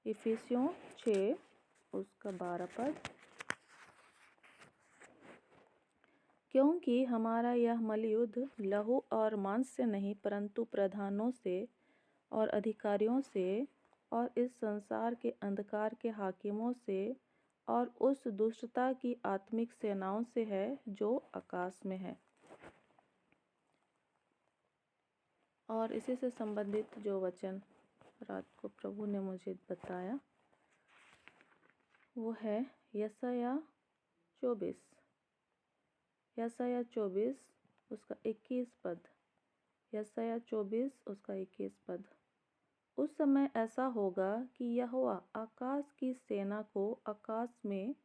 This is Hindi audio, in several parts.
इफिसियों 6 उसका 12 पद। क्योंकि हमारा यह मल्लयुद्ध लहू और मांस से नहीं परंतु प्रधानों से और अधिकारियों से और इस संसार के अंधकार के हाकिमों से और उस दुष्टता की आत्मिक सेनाओं से है जो आकाश में है। और इसी से संबंधित जो वचन रात को प्रभु ने मुझे बताया वो है यशायाह 24 उसका 21 पद। यशायाह 24 उसका 21 पद। उस समय ऐसा होगा कि यहोवा आकाश की सेना को आकाश में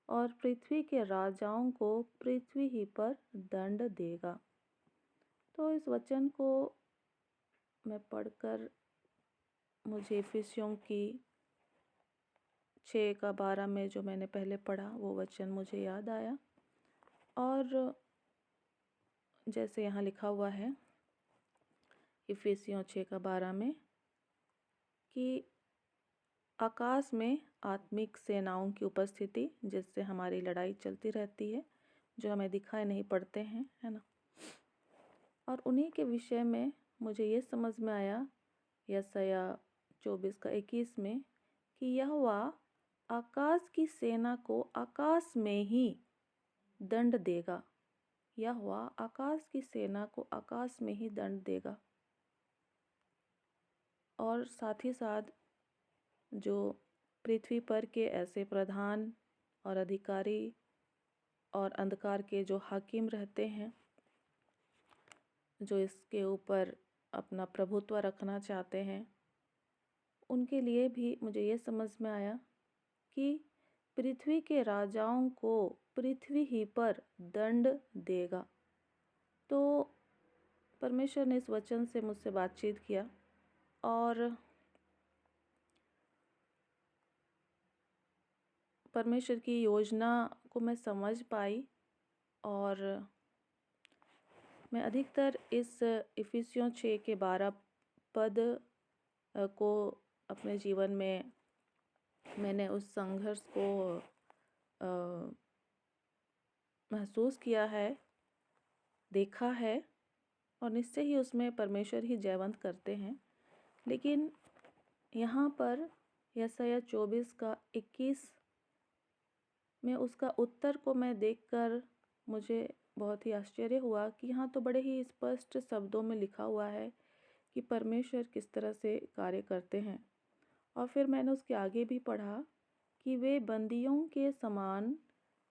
और पृथ्वी के राजाओं को पृथ्वी ही पर दंड देगा। तो इस वचन को मैं पढ़कर मुझे इफिसियों की 6 का 12 में जो मैंने पहले पढ़ा वो वचन मुझे याद आया। और जैसे यहाँ लिखा हुआ है इफिसियों 6 का 12 में कि आकाश में आत्मिक सेनाओं की उपस्थिति जिससे हमारी लड़ाई चलती रहती है, जो हमें दिखाई नहीं पड़ते हैं, है ना। और उन्हीं के विषय में मुझे ये समझ में आया यशायाह 24 का 21 में कि यहोवा आकाश की सेना को आकाश में ही दंड देगा। यहोवा आकाश की सेना को आकाश में ही दंड देगा। और साथ ही साथ जो पृथ्वी पर के ऐसे प्रधान और अधिकारी और अंधकार के जो हाकिम रहते हैं, जो इसके ऊपर अपना प्रभुत्व रखना चाहते हैं, उनके लिए भी मुझे ये समझ में आया कि पृथ्वी के राजाओं को पृथ्वी ही पर दंड देगा। तो परमेश्वर ने इस वचन से मुझसे बातचीत किया और परमेश्वर की योजना को मैं समझ पाई। और मैं अधिकतर इस इफिसियों 6 के 12 पद को अपने जीवन में मैंने उस संघर्ष को महसूस किया है, देखा है, और निश्चय ही उसमें परमेश्वर ही जयवंत करते हैं। लेकिन यहाँ पर यशायाह 24 का 21 में उसका उत्तर को मैं देखकर मुझे बहुत ही आश्चर्य हुआ कि यहाँ तो बड़े ही स्पष्ट शब्दों में लिखा हुआ है कि परमेश्वर किस तरह से कार्य करते हैं। और फिर मैंने उसके आगे भी पढ़ा कि वे बंदियों के समान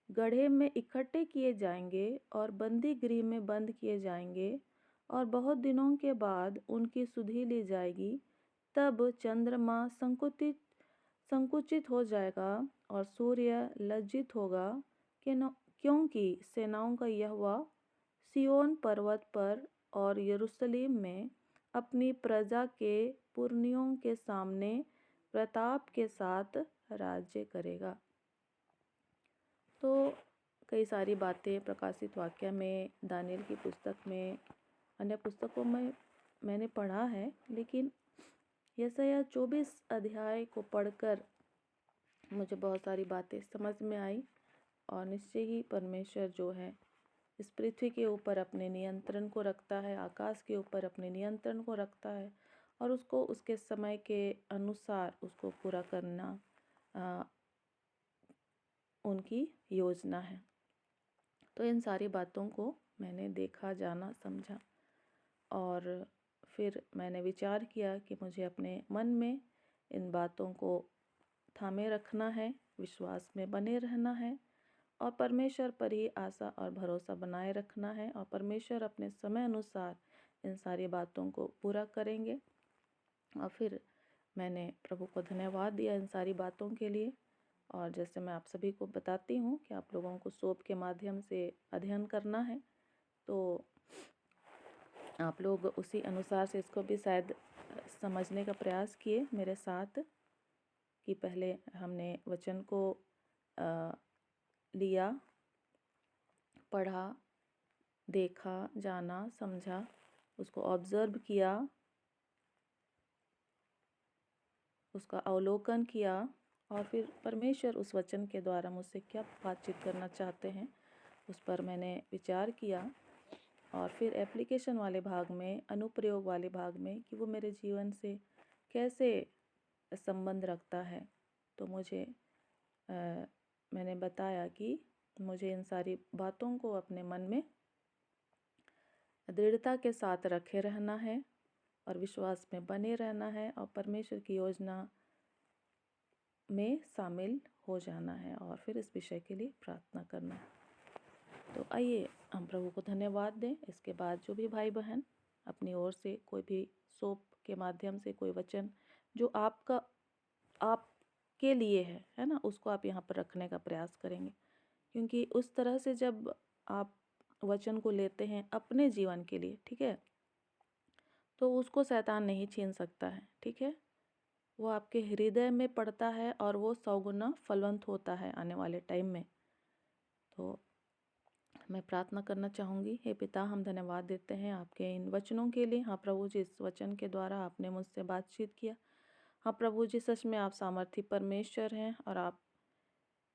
गड्ढे में इकट्ठे किए जाएंगे और बंदी गृह में बंद किए जाएंगे और बहुत दिनों के बाद उनकी सुधि ली जाएगी। तब चंद्रमा संकुचित हो जाएगा और सूर्य लज्जित होगा क्योंकि सेनाओं का यहोवा सिय्योन पर्वत पर और यरूशलेम में अपनी प्रजा के पुरनियों के सामने प्रताप के साथ राज्य करेगा। तो कई सारी बातें प्रकाशित वाक्य में, दानियल की पुस्तक में, अन्य पुस्तकों में मैंने पढ़ा है, लेकिन यशायाह 24 अध्याय को पढ़कर मुझे बहुत सारी बातें समझ में आई। और निश्चय ही परमेश्वर जो है इस पृथ्वी के ऊपर अपने नियंत्रण को रखता है, आकाश के ऊपर अपने नियंत्रण को रखता है और उसको उसके समय के अनुसार उसको पूरा करना उनकी योजना है। तो इन सारी बातों को मैंने देखा, जाना, समझा और फिर मैंने विचार किया कि मुझे अपने मन में इन बातों को थामे रखना है, विश्वास में बने रहना है और परमेश्वर पर ही आशा और भरोसा बनाए रखना है। और परमेश्वर अपने समय अनुसार इन सारी बातों को पूरा करेंगे। और फिर मैंने प्रभु को धन्यवाद दिया इन सारी बातों के लिए। और जैसे मैं आप सभी को बताती हूँ कि आप लोगों को सोप के माध्यम से अध्ययन करना है, तो आप लोग उसी अनुसार से इसको भी शायद समझने का प्रयास किए मेरे साथ कि पहले हमने वचन को लिया, पढ़ा, देखा, जाना, समझा, उसको ऑब्जर्व किया, उसका अवलोकन किया और फिर परमेश्वर उस वचन के द्वारा मुझसे क्या बातचीत करना चाहते हैं उस पर मैंने विचार किया। और फिर एप्लीकेशन वाले भाग में, अनुप्रयोग वाले भाग में कि वो मेरे जीवन से कैसे संबंध रखता है, तो मैंने बताया कि मुझे इन सारी बातों को अपने मन में दृढ़ता के साथ रखे रहना है और विश्वास में बने रहना है और परमेश्वर की योजना में शामिल हो जाना है और फिर इस विषय के लिए प्रार्थना करना है। तो आइए हम प्रभु को धन्यवाद दें। इसके बाद जो भी भाई बहन अपनी ओर से कोई भी सोप के माध्यम से कोई वचन जो आपके लिए है ना, उसको आप यहाँ पर रखने का प्रयास करेंगे, क्योंकि उस तरह से जब आप वचन को लेते हैं अपने जीवन के लिए, ठीक है, तो उसको शैतान नहीं छीन सकता है, ठीक है। वो आपके हृदय में पड़ता है और वो 100 गुना फलवंत होता है आने वाले टाइम में। तो मैं प्रार्थना करना चाहूँगी। हे पिता, हम धन्यवाद देते हैं आपके इन वचनों के लिए। हाँ प्रभु जी, इस वचन के द्वारा आपने मुझसे बातचीत किया। हाँ प्रभु जी, सच में आप सामर्थी परमेश्वर हैं और आप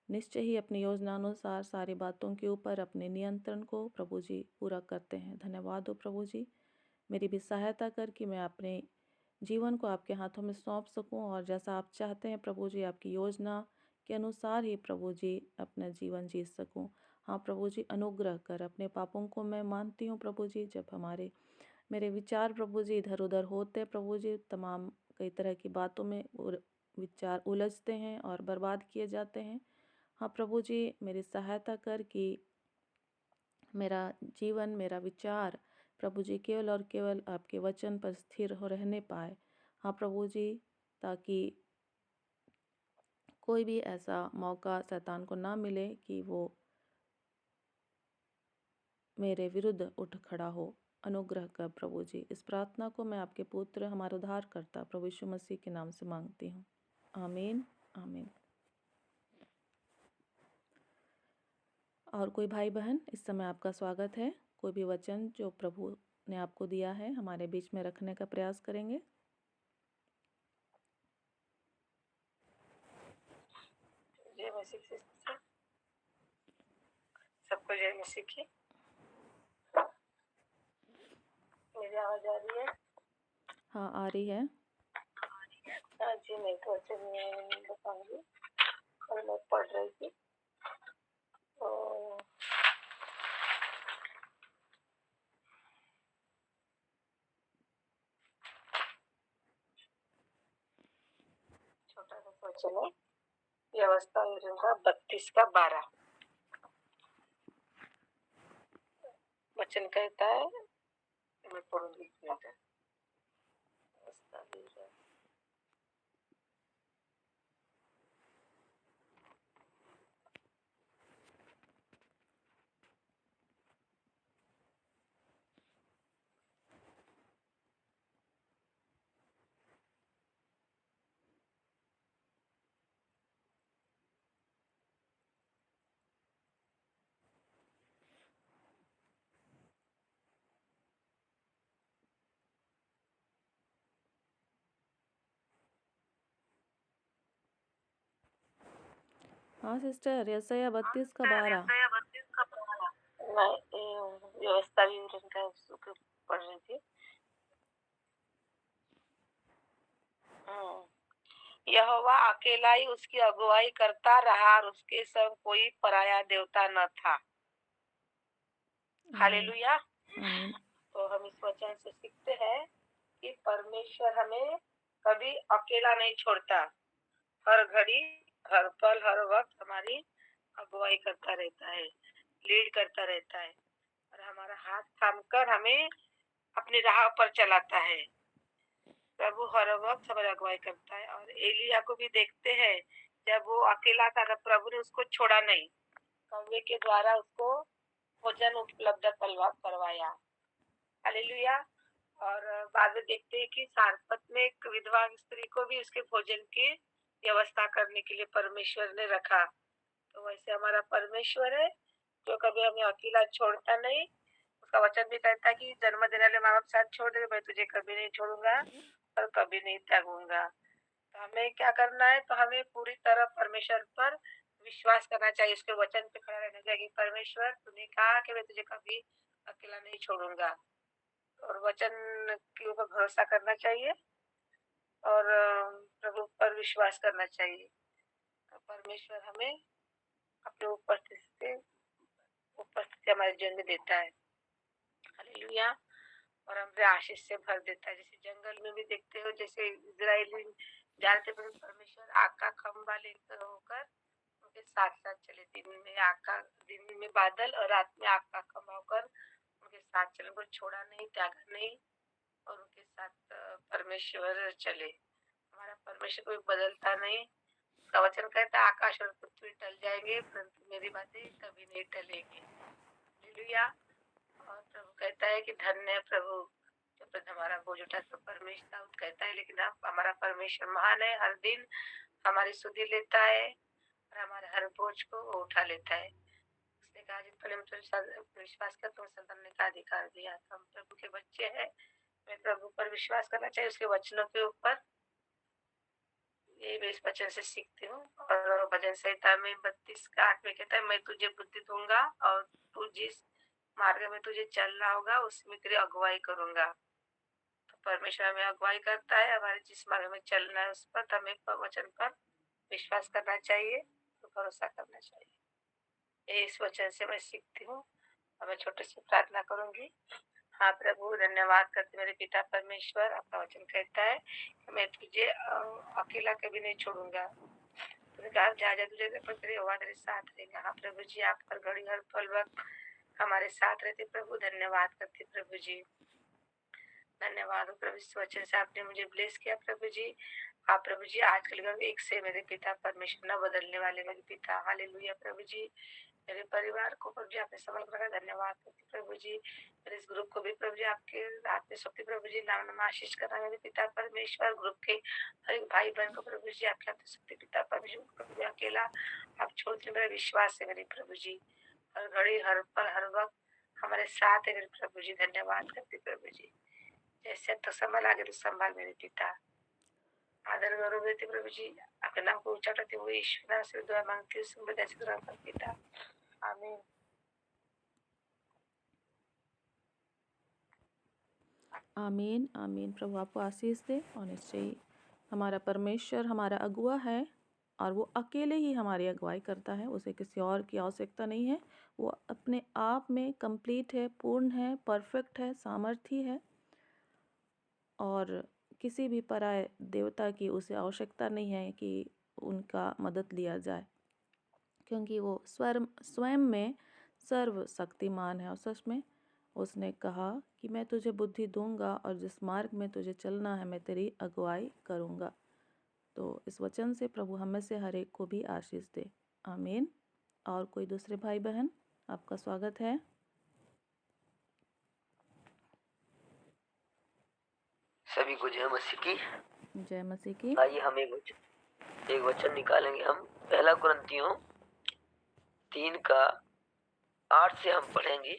निश्चय ही अपनी योजना अनुसार सारी बातों के ऊपर अपने नियंत्रण को प्रभु जी पूरा करते हैं। धन्यवाद हो प्रभु जी, मेरी भी सहायता कर कि मैं अपने जीवन को आपके हाथों में सौंप सकूं और जैसा आप चाहते हैं प्रभु जी, आपकी योजना के अनुसार ही प्रभु जी अपना जीवन जी सकूं। हाँ प्रभु जी, अनुग्रह कर। अपने पापों को मैं मानती हूँ प्रभु जी, जब मेरे विचार प्रभु जी इधर उधर होते प्रभु जी, तमाम कई तरह की बातों में विचार उलझते हैं और बर्बाद किए जाते हैं। हाँ प्रभु जी, मेरी सहायता कर कि मेरा जीवन, मेरा विचार प्रभु जी केवल और केवल आपके वचन पर स्थिर हो रहने पाए। हाँ प्रभु जी, ताकि कोई भी ऐसा मौका शैतान को ना मिले कि वो मेरे विरुद्ध उठ खड़ा हो। अनुग्रह कर प्रभु जी। इस प्रार्थना को मैं आपके पुत्र, हमारे उद्धारकर्ता प्रभु यीशु मसीह के नाम से मांगती हूँ। आमीन, आमीन। और कोई भाई बहन, इस समय आपका स्वागत है। कोई भी वचन जो प्रभु ने आपको दिया है हमारे बीच में रखने का प्रयास करेंगे। जय मसीह सिस्टर, सबको जय मसीह की। मेरी आवाज आ रही है? हाँ, आ रही है। हाँ जी, मैं तो वचन बताऊंगी और मैं पढ़ रही थी। तो छोटा सा वचन है, व्यवस्था 32:12। वचन कहता है, मैं पढ़ूंगी। हाँ सिस्टर, यशायाह 32:12। मैं व्यवस्था विवरण का पढ़ रही थी। यहोवा अकेला ही उसकी अगुवाई करता रहा और उसके संग कोई पराया देवता न था। हालेलुया। आमीन। तो हम इस वचन से सीखते हैं कि परमेश्वर हमें कभी अकेला नहीं छोड़ता। हर घड़ी, हर पल, हर वक्त हमारी अगुवाई करता रहता है, लीड करता रहता है और हमारा हाथ थामकर हमें अपनी राह पर चलाता है। प्रभु हर वक्त हमारी अगुवाई करता है। और एलिया को भी देखते हैं, जब वो अकेला था तब प्रभु ने उसको छोड़ा नहीं, कौवे के द्वारा उसको भोजन उपलब्ध करवाया। हालेलुया। और बाद में देखते हैं कि सारपत में एक विधवा स्त्री को भी उसके भोजन की व्यवस्था करने के लिए परमेश्वर ने रखा। तो वैसे हमारा परमेश्वर है जो कभी हमें अकेला छोड़ता नहीं। उसका वचन भी कहता है कि जन्म देने वाले माँ बाप साथ छोड़ दे, मैं तुझे कभी नहीं छोड़ूंगा और कभी नहीं त्यागूंगा। तो हमें क्या करना है, तो हमें पूरी तरह परमेश्वर पर विश्वास करना चाहिए, उसके वचन पे खड़ा रहना चाहिए। परमेश्वर तूने कहा कि मैं तुझे कभी अकेला नहीं छोड़ूंगा, और वचन के ऊपर भरोसा करना चाहिए और प्रभु पर विश्वास करना चाहिए। परमेश्वर हमें अपने उपस्थिति हमारे जीवन में देता है। हालेलुया। और हमसे आशीष से भर देता है। जैसे जंगल में भी देखते हो, जैसे इजराइली जाते परमेश्वर आग का खंभा लेकर होकर उनके साथ साथ चले। दिन में बादल और रात में आग का खंभा होकर उनके साथ चले, उनको छोड़ा नहीं, त्यागा नहीं, और उनके साथ परमेश्वर चले। हमारा परमेश्वर कोई बदलता नहीं। उसका वचन कहता है आकाश और पृथ्वी टल जाएंगे परंतु मेरी बातें कभी नहीं टलेगी। हालेलुया। और प्रभु कहता है कि धन्य है प्रभु जो हमारा बोझ उठा। तो परमेश्वर कहता है लेकिन हमारा परमेश्वर महान है, हर दिन हमारी सुधि लेता है और हमारे हर बोझ को वो उठा लेता है। उसने कहा जिन पर विश्वास कर तुम संतान का अधिकार दिया। तो हम प्रभु के बच्चे हैं, हमें प्रभु पर विश्वास करना चाहिए, उसके वचनों के ऊपर। ये मैं इस वचन से सीखती हूँ। और भजन संहिता में 32:8 में कहता है मैं तुझे बुद्धि दूंगा और तू जिस मार्ग में तुझे चलना होगा उसमें तेरी अगुवाई करूंगा। तो परमेश्वर हमें अगुवाई करता है, हमारे जिस मार्ग में चलना है उस पर हमें वचन पर विश्वास करना चाहिए, तो भरोसा करना चाहिए। ये इस वचन से मैं सीखती हूँ। और मैं छोटे से प्रार्थना करूंगी। हाँ प्रभु, धन्यवाद करते मेरे पिता परमेश्वर। आपका वचन कहता है कि मैं तुझे अकेला कभी नहीं छोड़ूंगा। तूने कहा जहाँ जहाँ तुझे पर तेरी आवाज तेरे साथ रहेगा। हाँ प्रभु जी, आप हर घड़ी हर पल वक्त हमारे साथ रहते प्रभु। धन्यवाद करते प्रभु जी। धन्यवाद हो प्रभु, इस वचन से आपने मुझे ब्लेस किया प्रभु जी। आप प्रभु जी आज के लिए एक से मेरे पिता परमेश्वर न बदलने वाले मेरे पिता। हालेलुया प्रभु जी। मेरे परिवार को प्रभु जी आपने संभाल कर रखा। धन्यवाद करती प्रभु जी। मेरे इस ग्रुप को भी प्रभु जी आपके हाथ में सौंपती प्रभु जी। नाम नाम आशीष करना मेरे पिता परमेश्वर। ग्रुप के हर एक भाई बहन को प्रभु जी आपके हाथ में सौंपती पिता परमेश्वर। प्रभु जी अकेला आप छोड़ते मेरा विश्वास है मेरे प्रभु जी। हर घड़ी हर पल हर वक्त हमारे साथ है मेरे प्रभु जी। धन्यवाद करती प्रभु जी। जैसे तो संभाल आगे तो संभाल मेरे पिता। आदर गौरव देती प्रभु जी। आपके नाम को ऊंचा करते हुए ईश्वर नाम से दुआ मांगती हूँ, सुन जैसे ग्रहण कर पिता। आमीन। आमीन आमीन। प्रभु आपको आशीष दे। और निश्चय ही हमारा परमेश्वर हमारा अगुआ है और वो अकेले ही हमारी अगुवाई करता है। उसे किसी और की आवश्यकता नहीं है। वो अपने आप में कंप्लीट है, पूर्ण है, परफेक्ट है, सामर्थी है और किसी भी पराये देवता की उसे आवश्यकता नहीं है कि उनका मदद लिया जाए, क्योंकि वो स्वयं में सर्वशक्तिमान है। और सच में उसने कहा कि मैं तुझे बुद्धि दूंगा और जिस मार्ग में तुझे चलना है मैं तेरी अगुवाई करूंगा। तो इस वचन से प्रभु हमें से हर एक को भी आशीष दे। आमीन। और कोई दूसरे भाई बहन, आपका स्वागत है। सभी को जय मसीह की। जय मसीह की। आइए हम एक वचन निकालेंगे। हम पहला कुरिन्थियों 3:8 से हम पढ़ेंगे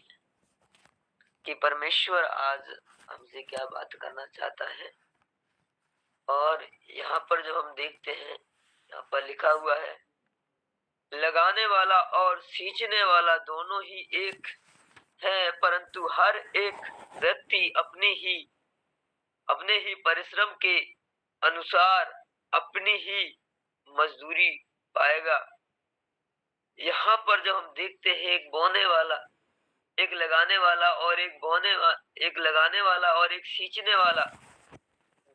कि परमेश्वर आज हमसे क्या बात करना चाहता है। और यहाँ पर जब हम देखते हैं, यहाँ पर लिखा हुआ है लगाने वाला और सींचने वाला दोनों ही एक है, परंतु हर एक व्यक्ति अपने ही परिश्रम के अनुसार अपनी ही मजदूरी पाएगा। यहाँ पर जब हम देखते हैं एक बोने वाला, एक लगाने वाला और एक लगाने वाला और एक सींचने वाला,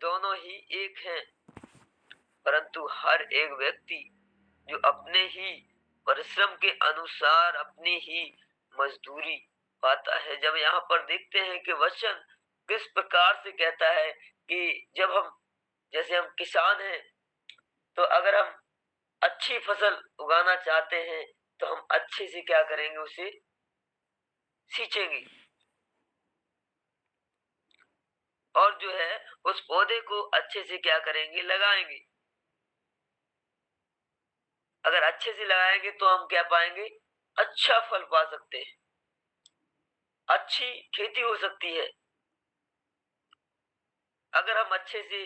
दोनों ही एक हैं, परंतु हर एक व्यक्ति जो अपने ही परिश्रम के अनुसार अपनी ही मजदूरी पाता है। जब यहाँ पर देखते हैं कि वचन किस प्रकार से कहता है कि जैसे हम किसान हैं, तो अगर हम अच्छी फसल उगाना चाहते हैं तो हम अच्छे से क्या करेंगे, उसे सींचेंगे और जो है उस पौधे को अच्छे से क्या करेंगे, लगाएंगे। अगर अच्छे से लगाएंगे तो हम क्या पाएंगे, अच्छा फल पा सकते हैं, अच्छी खेती हो सकती है। अगर हम अच्छे से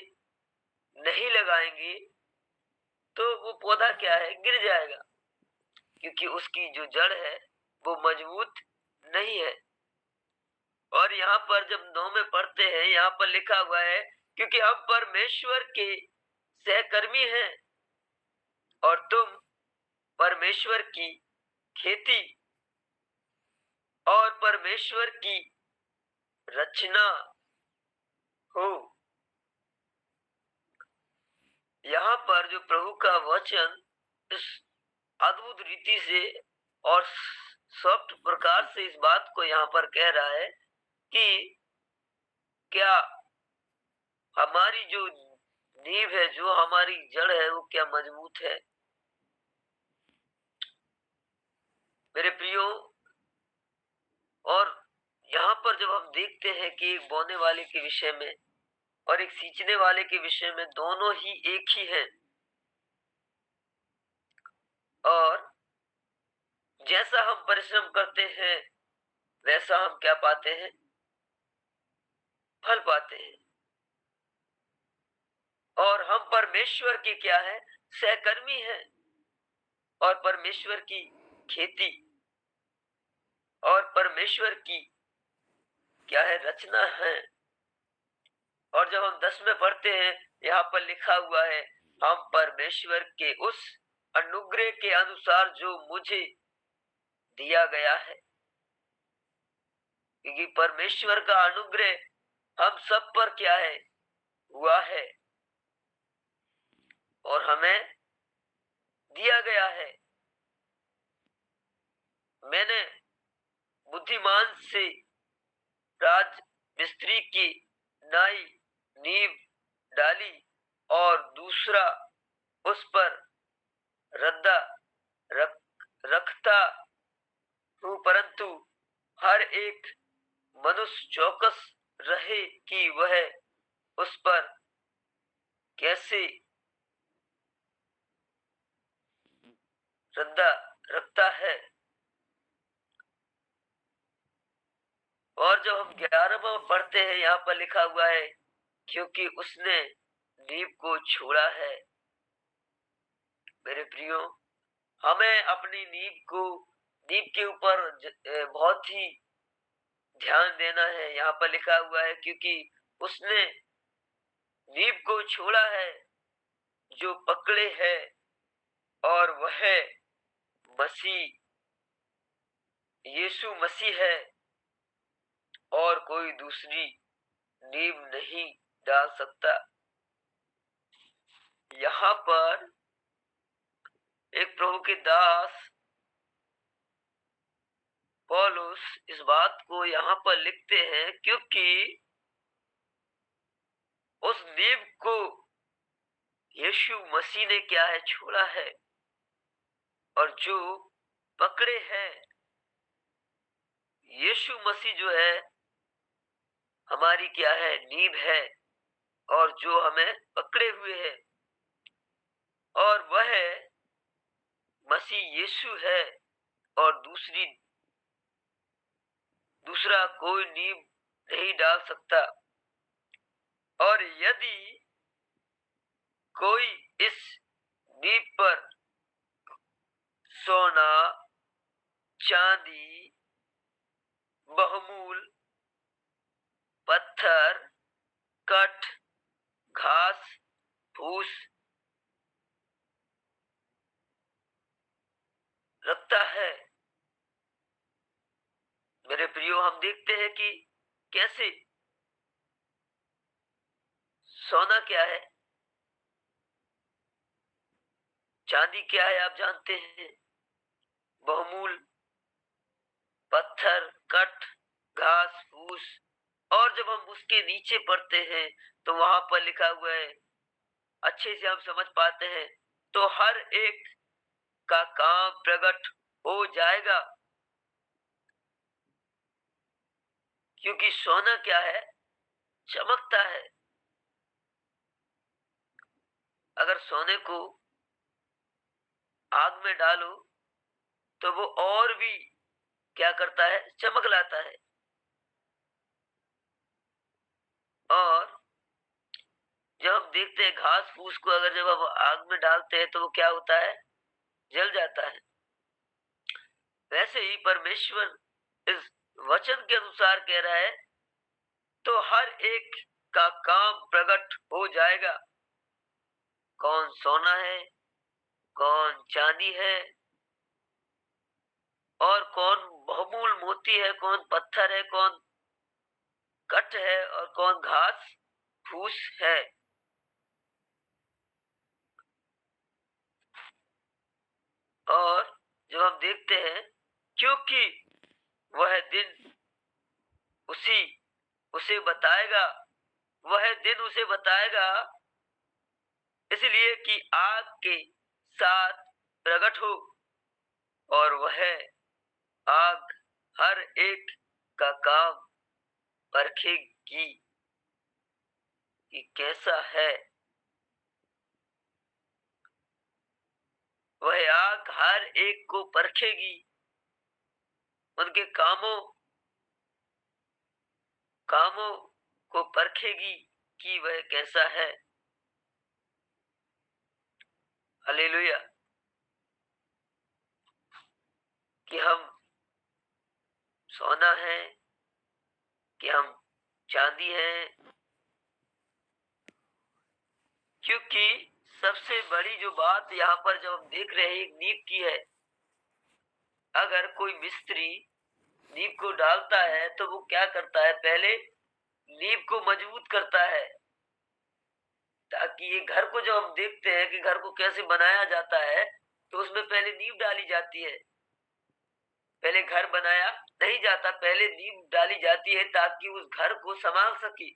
नहीं लगाएंगे तो वो पौधा क्या है, गिर जाएगा, क्योंकि उसकी जो जड़ है वो मजबूत नहीं है। और यहाँ पर जब 9 में पढ़ते हैं, यहाँ पर लिखा हुआ है क्योंकि हम परमेश्वर के सहकर्मी हैं और तुम परमेश्वर की खेती और परमेश्वर की रचना हो। यहाँ पर जो प्रभु का वचन इस अद्भुत रीति से और सॉफ्ट प्रकार से इस बात को यहाँ पर कह रहा है कि क्या हमारी जो नींव है, जो हमारी जड़ है, वो क्या मजबूत है। मेरे प्रियो, और यहाँ पर जब हम देखते हैं कि एक बोने वाले के विषय में और एक सींचने वाले के विषय में, दोनों ही एक ही हैं, और जैसा हम परिश्रम करते हैं वैसा हम क्या पाते हैं, फल पाते हैं। और हम परमेश्वर के क्या है, सहकर्मी हैं और परमेश्वर की खेती और परमेश्वर की क्या है, रचना है। और जब हम 10 में पढ़ते हैं, यहाँ पर लिखा हुआ है, हम परमेश्वर के उस अनुग्रह के अनुसार जो मुझे दिया गया है, क्योंकि परमेश्वर का अनुग्रह हम सब पर क्या है, हुआ है और हमें दिया गया है। मैंने बुद्धिमान से राज मिस्त्री की नाई नींव डाली और दूसरा उस पर रद्दा रखता हूँ, परंतु हर एक मनुष्य चौकस रहे कि वह उस पर कैसे रद्दा रखता है। और जब हम 11 में पढ़ते हैं, यहाँ पर लिखा हुआ है, क्योंकि उसने नींव को छोड़ा है। मेरे प्रियो, हमें अपनी नींव के ऊपर बहुत ही ध्यान देना है। यहाँ पर लिखा हुआ है, क्योंकि उसने नींव को छोड़ा है जो पकड़े है, और वह मसीह यीशु मसीह है, और कोई दूसरी नींव नहीं डाल सकता। यहाँ पर एक प्रभु के दास पौलुस इस बात को यहाँ पर लिखते हैं, क्योंकि उस नींव को यीशु मसीह ने क्या है, छोड़ा है, और जो पकड़े हैं, यीशु मसीह जो है हमारी क्या है, नींव है, और जो हमें पकड़े हुए है, और वह मसीह यीशु है, और दूसरा कोई नींव नहीं डाल सकता। और यदि कोई इस नींव पर सोना, चांदी, बहुमूल पत्थर, कट, घास, फूस रखता है। मेरे प्रियो, हम देखते हैं कि कैसे सोना क्या है, चांदी क्या है, आप जानते हैं, बहुमूल पत्थर, कट, घास, फूस। और जब हम उसके नीचे पढ़ते हैं तो वहां पर लिखा हुआ है, अच्छे से हम समझ पाते हैं, तो हर एक का काम प्रकट हो जाएगा। क्योंकि सोना क्या है, चमकता है। अगर सोने को आग में डालो तो वो और भी क्या करता है, चमक लाता है। और जब हम देखते हैं घास फूस को अगर जब हम आग में डालते हैं तो वो क्या होता है, जल जाता है। वैसे ही परमेश्वर इस वचन के अनुसार कह रहा है, तो हर एक का काम प्रकट हो जाएगा। कौन सोना है, कौन चांदी है, और कौन बहुमूल मोती है, कौन पत्थर है, कौन कट है, और कौन घास फूस है। और जब हम देखते हैं, क्योंकि वह दिन उसे बताएगा, वह दिन उसे बताएगा, इसलिए कि आग के साथ प्रकट हो, और वह आग हर एक का काम परखेगी कि कैसा है। वह आग हर एक को परखेगी, उनके कामों को परखेगी कि वह कैसा है। हालेलुया। कि हम सोना है, कि हम चांदी है, क्योंकि सबसे बड़ी जो बात यहाँ पर जब हम देख रहे हैं, एक नींव की है। अगर कोई मिस्त्री नींव को डालता है तो वो क्या करता है, पहले नींव को मजबूत करता है, ताकि ये घर को जब हम देखते हैं कि घर को कैसे बनाया जाता है, तो उसमें पहले नींव डाली जाती है। पहले घर बनाया नहीं जाता, पहले नींव डाली जाती है ताकि उस घर को संभाल सके।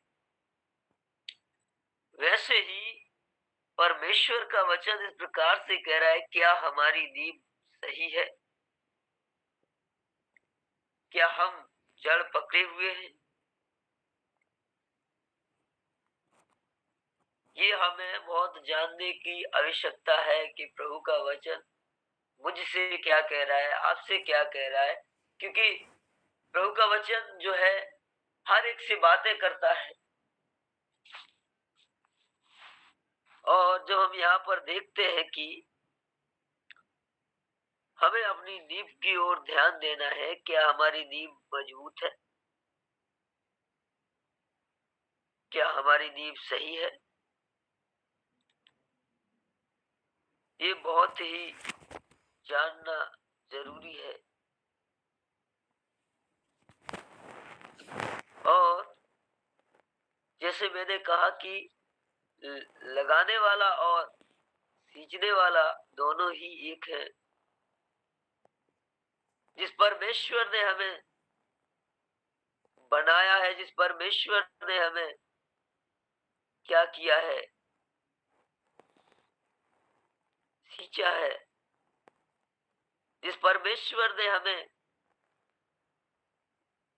वैसे ही परमेश्वर का वचन इस प्रकार से कह रहा है, क्या हमारी नींव सही है? क्या हम जड़ पकड़े हुए हैं? ये हमें बहुत जानने की आवश्यकता है कि प्रभु का वचन मुझसे क्या कह रहा है, आपसे क्या कह रहा है, क्योंकि प्रभु का वचन जो है हर एक से बातें करता है। और जब हम यहाँ पर देखते हैं कि हमें अपनी नींव की ओर ध्यान देना है, क्या हमारी नींव मजबूत है, क्या हमारी नींव सही है? ये बहुत ही जानना जरूरी है। और जैसे मैंने कहा कि लगाने वाला और सींचने वाला दोनों ही एक है। जिस परमेश्वर ने हमें बनाया है, जिस परमेश्वर ने हमें क्या किया है, सींचा है, जिस परमेश्वर ने हमें,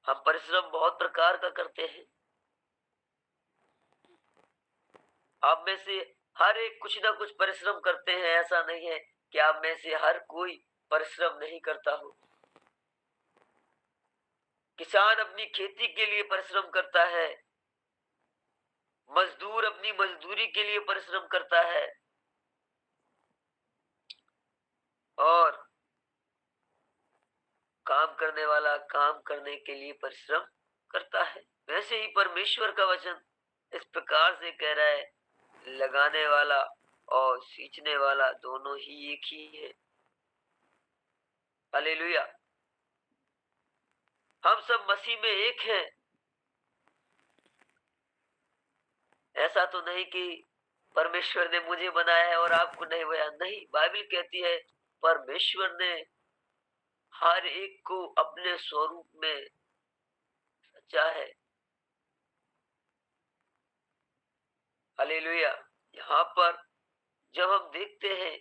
हम परिश्रम बहुत प्रकार का करते हैं। आप में से हर एक कुछ ना कुछ परिश्रम करते हैं, ऐसा नहीं है कि आप में से हर कोई परिश्रम नहीं करता हो। किसान अपनी खेती के लिए परिश्रम करता है, मजदूर अपनी मजदूरी के लिए परिश्रम करता है, और काम करने वाला काम करने के लिए परिश्रम करता है। वैसे ही परमेश्वर का वचन इस प्रकार से कह रहा है, लगाने वाला और सींचने वाला दोनों ही एक ही है। हालेलुया। हम सब मसीह में एक हैं। ऐसा तो नहीं कि परमेश्वर ने मुझे बनाया है और आपको नहीं बनाया, नहीं। बाइबल कहती है परमेश्वर ने हर एक को अपने स्वरूप में रचा है। हालेलुया। यहाँ पर जब हम देखते हैं,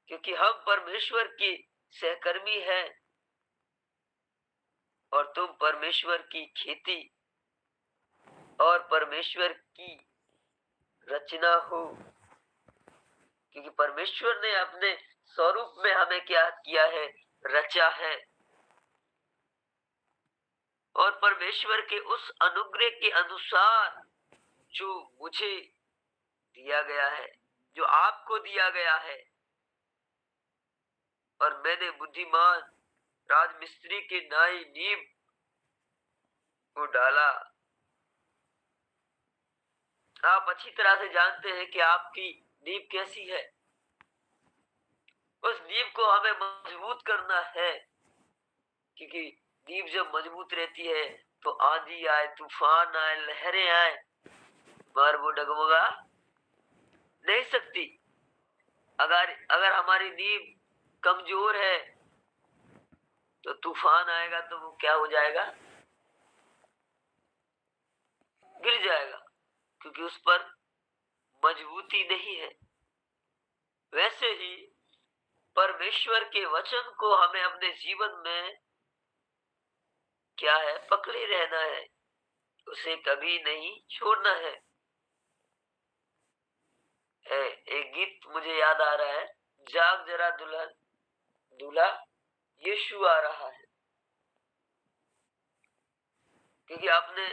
क्योंकि हम परमेश्वर की सहकर्मी हैं और तुम परमेश्वर की खेती और परमेश्वर की रचना हो, क्योंकि परमेश्वर ने अपने स्वरूप में हमें क्या किया है, रचा है। और परमेश्वर के उस अनुग्रह के अनुसार जो मुझे दिया गया है, जो आपको दिया गया है, और मैंने बुद्धिमान राजमिस्त्री की नई नींव को डाला। आप अच्छी तरह से जानते हैं कि आपकी नींव कैसी है। उस नींव को हमें मजबूत करना है, क्योंकि नींव जब मजबूत रहती है तो आंधी आए, तूफान आए, लहरें आए, पर वो डगमगा नहीं सकती। अगर हमारी नींव कमजोर है तो तूफान आएगा तो वो क्या हो जाएगा? गिर जाएगा, क्योंकि उस पर मजबूती नहीं है। वैसे ही परमेश्वर के वचन को हमें अपने जीवन में क्या है, पकड़े रहना है, उसे कभी नहीं छोड़ना है। एक गीत मुझे याद आ रहा है, जाग जरा दुल्हन, दूल्हा यीशु आ रहा है। क्योंकि आपने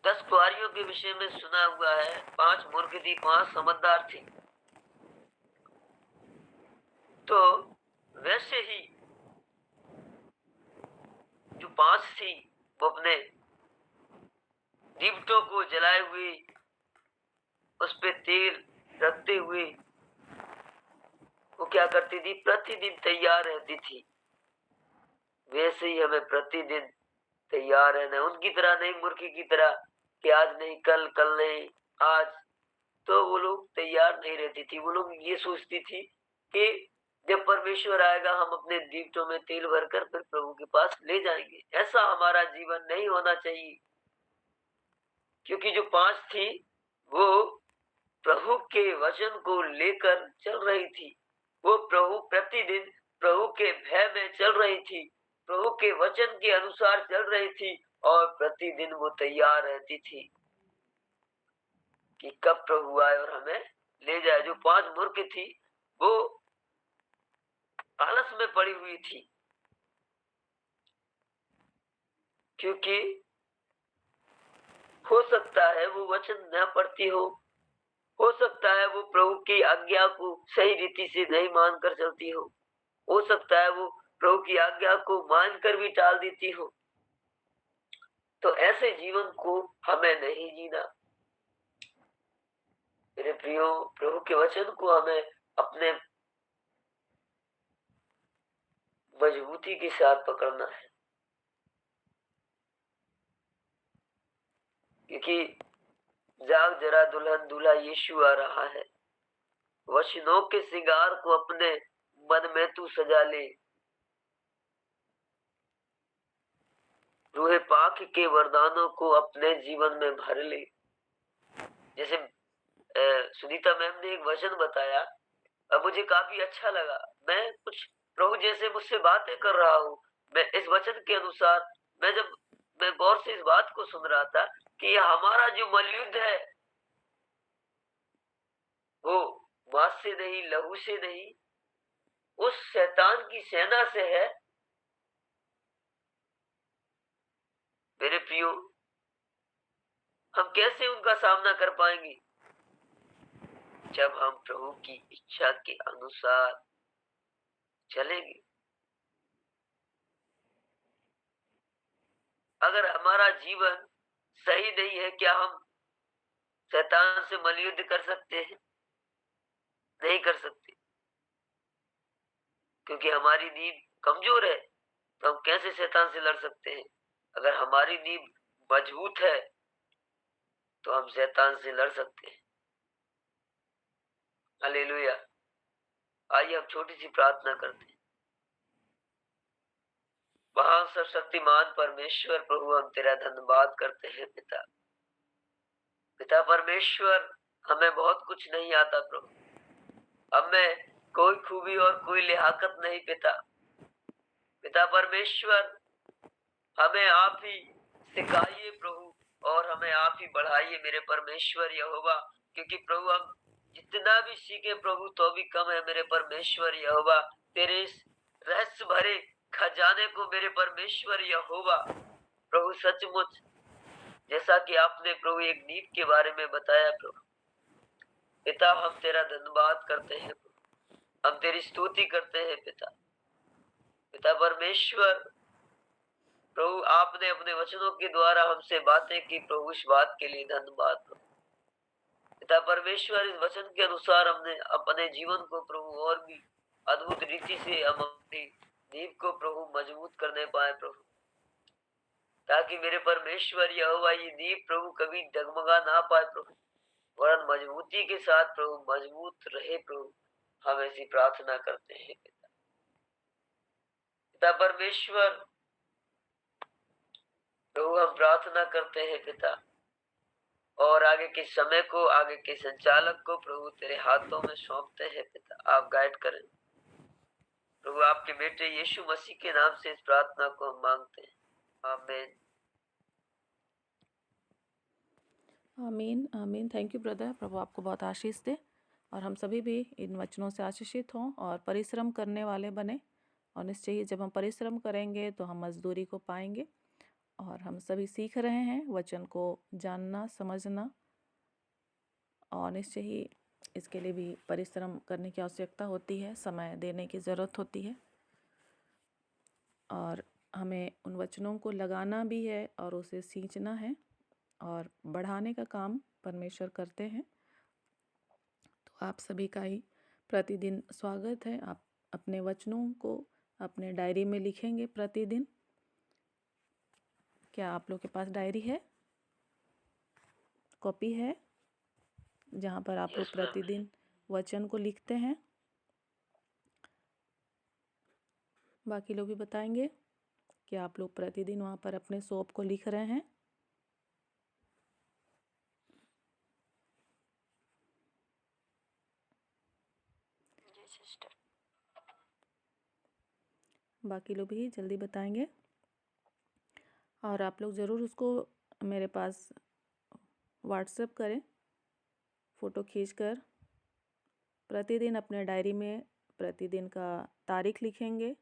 10 कुआरियों के विषय में सुना हुआ है, 5 मूर्ख थी, 5 समझदार थी। तो वैसे ही जो 5 थी वो अपने दीपटों को जलाए हुए, उस पे तेल रखते हुए वो क्या करती थी? प्रतिदिन तैयार रहती थी। वैसे ही हमें प्रतिदिन तैयार रहना है, उनकी तरह नहीं, मूर्खी की तरह कि आज नहीं कल, कल नहीं आज। तो वो लोग तैयार नहीं रहती थी। वो लोग ये सोचती थी कि जब परमेश्वर आएगा हम अपने दीपटों में तेल भरकर फिर प्रभु के पास ले जाएंगे। ऐसा हमारा जीवन नहीं होना चाहिए, क्योंकि जो 5 थी वो प्रभु के वचन को लेकर चल रही थी। वो प्रतिदिन प्रभु के भय में चल रही थी, प्रभु के वचन के अनुसार चल रही थी, और प्रतिदिन वो तैयार रहती थी कि कब प्रभु आए और हमें ले जाए। जो 5 मूर्ख थी वो आलस में पड़ी हुई थी, क्योंकि हो सकता है वो वचन न पढ़ती हो सकता है वो प्रभु की आज्ञा को सही रीति से नहीं मानकर चलती हो सकता है वो प्रभु की आज्ञा को मानकर भी टाल देती हो। तो ऐसे जीवन को हमें नहीं जीना। मेरे प्रियो, प्रभु के वचन को हमें अपने मजबूती के साथ पकड़ना है, क्योंकि जाग जरा दुल्हन, दूल्हा यीशु आ रहा है। वचनों के श्रृंगार को अपने मन में तू सजा ले, रूहे पाक के वरदानों को अपने जीवन में भर ले। जैसे सुनीता मैम ने एक वचन बताया, अब मुझे काफी अच्छा लगा। मैं कुछ प्रभु जैसे मुझसे बातें कर रहा हूँ। मैं इस वचन के अनुसार मैं गौर से इस बात को सुन रहा था कि हमारा जो मलयुद्ध है वो मांस से नहीं, लहू से नहीं, उस शैतान की सेना से है। मेरे प्रियो, हम कैसे उनका सामना कर पाएंगे? जब हम प्रभु की इच्छा के अनुसार चलेंगे। अगर हमारा जीवन सही नहीं है, क्या हम शैतान से मलयुद्ध कर सकते हैं? नहीं कर सकते, क्योंकि हमारी नींव कमजोर है। तो हम कैसे शैतान से लड़ सकते हैं? अगर हमारी नींव मजबूत है तो हम शैतान से लड़ सकते हैं। हालेलुया। आइए हम छोटी सी प्रार्थना करते हैं। महान सर्वशक्तिमान परमेश्वर प्रभु, हम तेरा धन्यवाद करते हैं। पिता परमेश्वर, हमें बहुत कुछ नहीं आता प्रभु, हमें कोई खूबी और कोई लिहाकत नहीं। पिता परमेश्वर, हमें आप ही सिखाइए प्रभु, और हमें आप ही बढ़ाइए मेरे परमेश्वर यहोवा, क्योंकि प्रभु हम जितना भी सीखे प्रभु तो भी कम है मेरे परमेश्वर यहोवा। तेरे इस रहस्य भरे खजाने को मेरे परमेश्वर यहोवा प्रभु सचमुच जैसा कि आपने प्रभु एक नींव के बारे में बताया प्रभु। पिता, हम तेरा धन्यवाद करते हैं, हम तेरी स्तुति करते हैं पिता। पिता परमेश्वर, प्रभु आपने अपने वचनों के द्वारा हमसे बातें की प्रभु, इस बात के लिए धन्यवाद प्रभु। पिता परमेश्वर, इस वचन के अनुसार हमने अपने जीवन को प्रभु और भी अद्भुत रीति से हम अपनी नींव को प्रभु मजबूत करने पाए प्रभु, ताकि मेरे परमेश्वर यहोवा ये नींव प्रभु कभी डगमगा ना पाए प्रभु, वरन मजबूती के साथ प्रभु मजबूत रहे प्रभु। हम ऐसी प्रार्थना करते हैं पिता। पिता परमेश्वर, प्रभु हम प्रार्थना करते हैं पिता, और आगे के समय को, आगे के संचालक को प्रभु तेरे हाथों में सौंपते हैं पिता। आप गाइड करें प्रभु, आपके बेटे यीशु मसीह के नाम से इस प्रार्थना को हम मांगते हैं, आमीन। आमीन आमीन। Thank you brother. प्रभु आपको बहुत आशीष दे और हम सभी भी इन वचनों से आशीषित हों और परिश्रम करने वाले बने। और निश्चय ही जब हम परिश्रम करेंगे तो हम मजदूरी को पाएंगे। और हम सभी सीख रहे हैं वचन को जानना, समझना, और निश्चय ही इसके लिए भी परिश्रम करने की आवश्यकता होती है, समय देने की ज़रूरत होती है। और हमें उन वचनों को लगाना भी है और उसे सींचना है और बढ़ाने का काम परमेश्वर करते हैं। तो आप सभी का ही प्रतिदिन स्वागत है। आप अपने वचनों को अपने डायरी में लिखेंगे प्रतिदिन। क्या आप लोग के पास डायरी है, कॉपी है, जहाँ पर आप लोग Yes, ma'am. प्रतिदिन वचन को लिखते हैं? बाकी लोग भी बताएंगे कि आप लोग प्रतिदिन वहाँ पर अपने सोप को लिख रहे हैं? जी सिस्टर। बाकी लोग भी जल्दी बताएंगे। और आप लोग ज़रूर उसको मेरे पास व्हाट्सएप करें, फ़ोटो खींचकर। प्रतिदिन अपने डायरी में प्रतिदिन का तारीख लिखेंगे,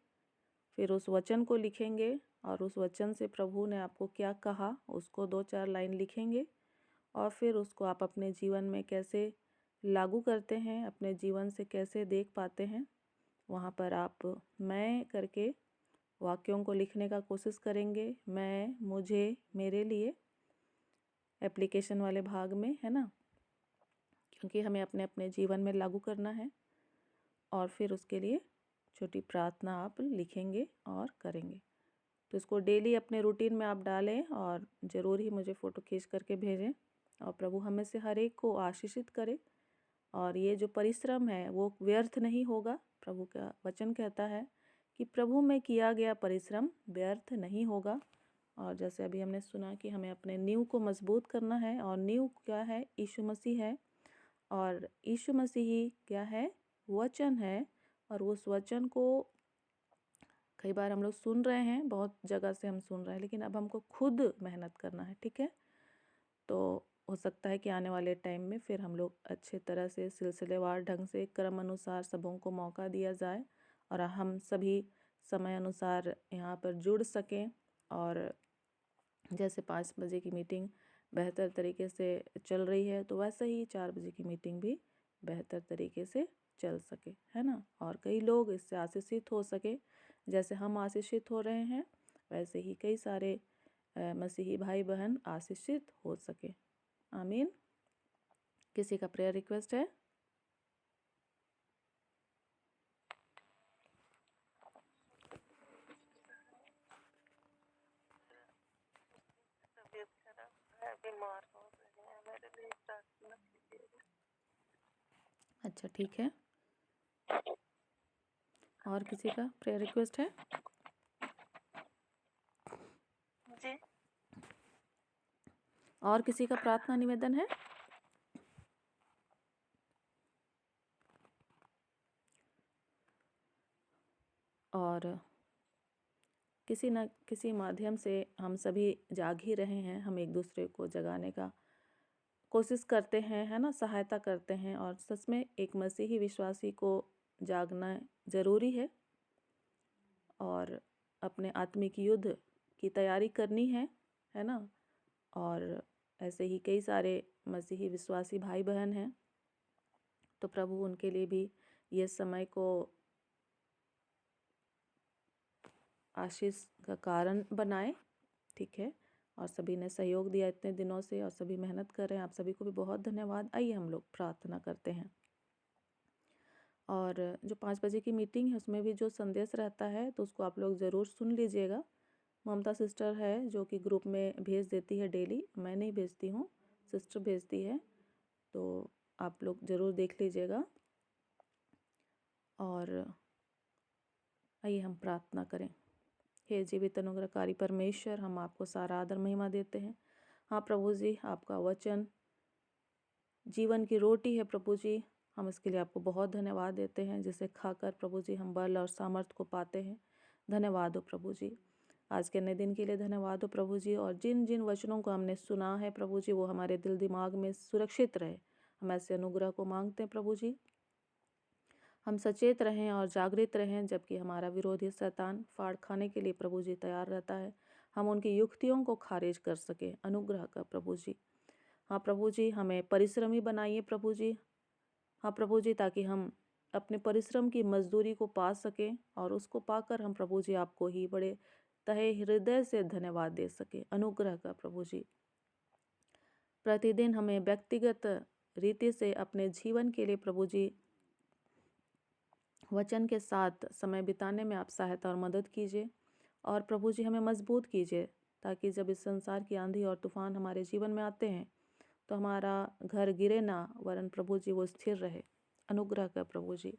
फिर उस वचन को लिखेंगे और उस वचन से प्रभु ने आपको क्या कहा उसको 2-4 लाइन लिखेंगे। और फिर उसको आप अपने जीवन में कैसे लागू करते हैं, अपने जीवन से कैसे देख पाते हैं, वहाँ पर आप मैं करके वाक्यों को लिखने का कोशिश करेंगे। मैं, मुझे, मेरे लिए, एप्लीकेशन वाले भाग में, है ना, क्योंकि हमें अपने अपने जीवन में लागू करना है। और फिर उसके लिए छोटी प्रार्थना आप लिखेंगे और करेंगे। तो इसको डेली अपने रूटीन में आप डालें और ज़रूर ही मुझे फ़ोटो खींच करके भेजें। और प्रभु हमें से हर एक को आशीषित करे और ये जो परिश्रम है वो व्यर्थ नहीं होगा। प्रभु का वचन कहता है कि प्रभु में किया गया परिश्रम व्यर्थ नहीं होगा। और जैसे अभी हमने सुना कि हमें अपने नींव को मजबूत करना है, और नींव क्या है? यीशु मसीह है। और यीशु मसीह ही क्या है? वचन है। और उस वचन को कई बार हम लोग सुन रहे हैं, बहुत जगह से हम सुन रहे हैं, लेकिन अब हमको खुद मेहनत करना है, ठीक है? तो हो सकता है कि आने वाले टाइम में फिर हम लोग अच्छे तरह से सिलसिलेवार ढंग से क्रम अनुसार सबों को मौका दिया जाए और हम सभी समय अनुसार यहाँ पर जुड़ सकें। और जैसे 5 बजे की मीटिंग बेहतर तरीके से चल रही है, तो वैसे ही 4 बजे की मीटिंग भी बेहतर तरीके से चल सके, है ना? और कई लोग इससे आशीषित हो सके। जैसे हम आशीषित हो रहे हैं, वैसे ही कई सारे मसीही भाई बहन आशीषित हो सके। आमीन। किसी का प्रेयर रिक्वेस्ट है? तबीयत खराब है, बीमार हो रहे हैं, मेरे लिए प्रार्थना कीजिएगा। अच्छा, ठीक है। और किसी का प्रेयर रिक्वेस्ट है? जी और किसी का प्रार्थना निवेदन है? और किसी न किसी माध्यम से हम सभी जाग ही रहे हैं। हम एक दूसरे को जगाने का कोशिश करते हैं, है ना, सहायता करते हैं। और सच में एक मसीही विश्वासी को जागना ज़रूरी है और अपने आत्मिक युद्ध की तैयारी करनी है ना। और ऐसे ही कई सारे मसीही विश्वासी भाई बहन हैं, तो प्रभु उनके लिए भी ये समय को आशीष का कारण बनाए। ठीक है, और सभी ने सहयोग दिया इतने दिनों से और सभी मेहनत कर रहे हैं, आप सभी को भी बहुत धन्यवाद। आइए हम लोग प्रार्थना करते हैं। और जो 5 बजे की मीटिंग है उसमें भी जो संदेश रहता है तो उसको आप लोग ज़रूर सुन लीजिएगा। ममता सिस्टर है जो कि ग्रुप में भेज देती है डेली, मैं नहीं भेजती हूँ, सिस्टर भेजती है, तो आप लोग ज़रूर देख लीजिएगा। और आइए हम प्रार्थना करें। हे जीवित अनुग्रहकारी परमेश्वर, हम आपको सारा आदर महिमा देते हैं। हाँ प्रभु जी, आपका वचन जीवन की रोटी है प्रभु जी, हम इसके लिए आपको बहुत धन्यवाद देते हैं, जिसे खाकर प्रभु जी हम बल और सामर्थ्य को पाते हैं। धन्यवाद हो प्रभु जी, आज के नए दिन के लिए धन्यवाद हो प्रभु जी। और जिन जिन वचनों को हमने सुना है प्रभु जी, वो हमारे दिल दिमाग में सुरक्षित रहे, हम ऐसे अनुग्रह को मांगते हैं प्रभु जी। हम सचेत रहें और जागृत रहें, जबकि हमारा विरोधी शैतान फाड़ खाने के लिए प्रभु जी तैयार रहता है, हम उनकी युक्तियों को खारिज कर सके। अनुग्रह का प्रभु जी। हाँ प्रभु जी, हमें परिश्रमी बनाइए प्रभु जी। हाँ प्रभु जी, ताकि हम अपने परिश्रम की मजदूरी को पा सकें और उसको पाकर हम प्रभु जी आपको ही बड़े तहे हृदय से धन्यवाद दे सके। अनुग्रह का प्रभु जी। प्रतिदिन हमें व्यक्तिगत रीति से अपने जीवन के लिए प्रभु जी वचन के साथ समय बिताने में आप सहायता और मदद कीजिए। और प्रभु जी हमें मजबूत कीजिए, ताकि जब इस संसार की आंधी और तूफान हमारे जीवन में आते हैं तो हमारा घर गिरे ना, वरन प्रभु जी वो स्थिर रहे। अनुग्रह का प्रभु जी।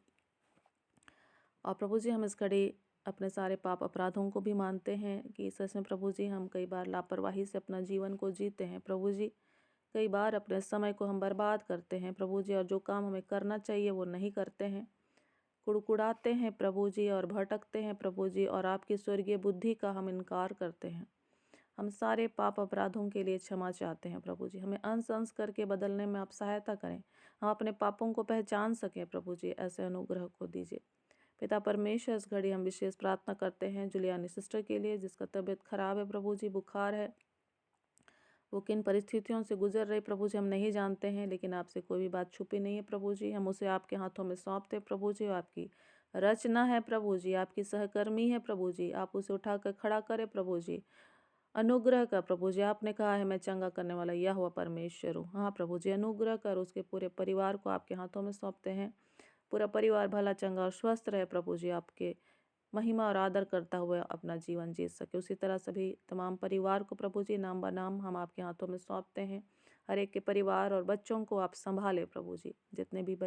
और प्रभु जी, हम इस घड़ी अपने सारे पाप अपराधों को भी मानते हैं कि सच में प्रभु जी हम कई बार लापरवाही से अपना जीवन को जीते हैं प्रभु जी। कई बार अपने समय को हम बर्बाद करते हैं प्रभु जी, और जो काम हमें करना चाहिए वो नहीं करते हैं, कुड़कुड़ाते हैं प्रभु जी और भटकते हैं प्रभु जी, और आपकी स्वर्गीय बुद्धि का हम इनकार करते हैं। हम सारे पाप अपराधों के लिए क्षमा चाहते हैं प्रभु जी। हमें अंश अंश करके बदलने में आप सहायता करें, हम अपने पापों को पहचान सकें प्रभु जी, ऐसे अनुग्रह को दीजिए। पिता परमेश्वर, इस घड़ी हम विशेष प्रार्थना करते हैं जुलियानी सिस्टर के लिए, जिसका तबीयत खराब है प्रभु जी, बुखार है। वो किन परिस्थितियों से गुजर रही प्रभु जी हम नहीं जानते हैं, लेकिन आपसे कोई भी बात छुपी नहीं है प्रभु जी। हम उसे आपके हाथों में सौंपते प्रभु जी। आपकी रचना है प्रभु जी, आपकी सहकर्मी है प्रभु जी, आप उसे उठाकर खड़ा करें प्रभु जी। अनुग्रह का प्रभु जी, आपने कहा है मैं चंगा करने वाला यहोवा परमेश्वर हूँ। हाँ प्रभु जी, अनुग्रह कर उसके पूरे परिवार को आपके हाथों में सौंपते हैं। पूरा परिवार भला चंगा और स्वस्थ रहे प्रभु जी, आपके महिमा और आदर करता हुआ अपना जीवन जी सके। उसी तरह सभी तमाम परिवार को प्रभु जी नाम बनाम हम आपके हाथों में सौंपते हैं। हर एक के परिवार और बच्चों को आप संभाले प्रभु जी। जितने भी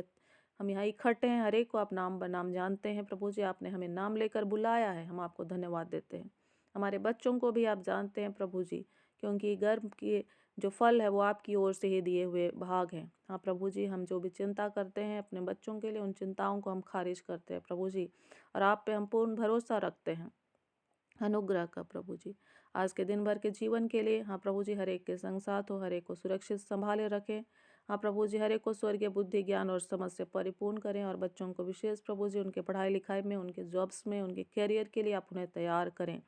हम यहाँ इकट्ठे हैं, हर एक को आप नाम बनाम जानते हैं प्रभु जी। आपने हमें नाम लेकर बुलाया है, हम आपको धन्यवाद देते हैं। हमारे बच्चों को भी आप जानते हैं प्रभु जी, क्योंकि गर्भ के जो फल है वो आपकी ओर से ही दिए हुए भाग हैं। हाँ प्रभु जी, हम जो भी चिंता करते हैं अपने बच्चों के लिए, उन चिंताओं को हम खारिज करते हैं प्रभु जी, और आप पे हम पूर्ण भरोसा रखते हैं। अनुग्रह का प्रभु जी, आज के दिन भर के जीवन के लिए हाँ प्रभु जी, हर एक के संग साथ हो, हर एक को सुरक्षित संभाले रखें। हाँ प्रभु जी, हर एक को स्वर्गीय बुद्धि ज्ञान और समझ से परिपूर्ण करें, और बच्चों को विशेष प्रभु जी उनके पढ़ाई लिखाई में, उनके जॉब्स में, उनके करियर के लिए आप उन्हें तैयार करें।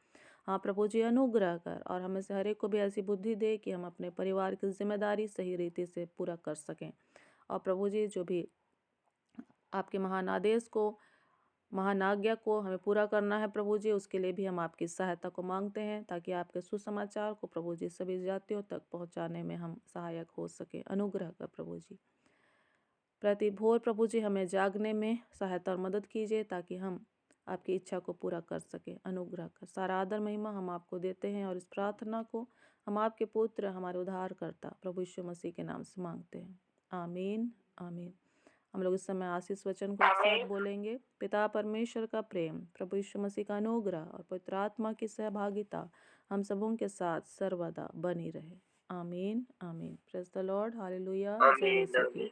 हाँ प्रभु जी, अनुग्रह कर, और हमें से हर एक को भी ऐसी बुद्धि दे कि हम अपने परिवार की जिम्मेदारी सही रीति से पूरा कर सकें। और प्रभु जी, जो भी आपके महान आदेश को, महान आज्ञा को हमें पूरा करना है प्रभु जी, उसके लिए भी हम आपकी सहायता को मांगते हैं, ताकि आपके सुसमाचार को प्रभु जी सभी जातियों तक पहुंचाने में हम सहायक हो सके। अनुग्रह का प्रभु जी, प्रति भोर प्रभु जी हमें जागने में सहायता और मदद कीजिए, ताकि हम आपकी इच्छा को पूरा कर सके। अनुग्रह कर, सारा आदर महिमा हम आपको देते हैं, और इस प्रार्थना को हम आपके पुत्र, हमारे उद्धारकर्ता प्रभु यीशु मसीह के नाम से मांगते हैं। आमीन आमीन। हम लोग इस समय आशीष वचन को एक साथ बोलेंगे। पिता परमेश्वर का प्रेम, प्रभु यीशु मसीह का अनुग्रह और पवित्र आत्मा की सहभागिता हम सबों के साथ सर्वदा बनी रहे। आमीन आमीन। Praise the Lord. हालेलुया। जय आमीन मसीह की। आमीन।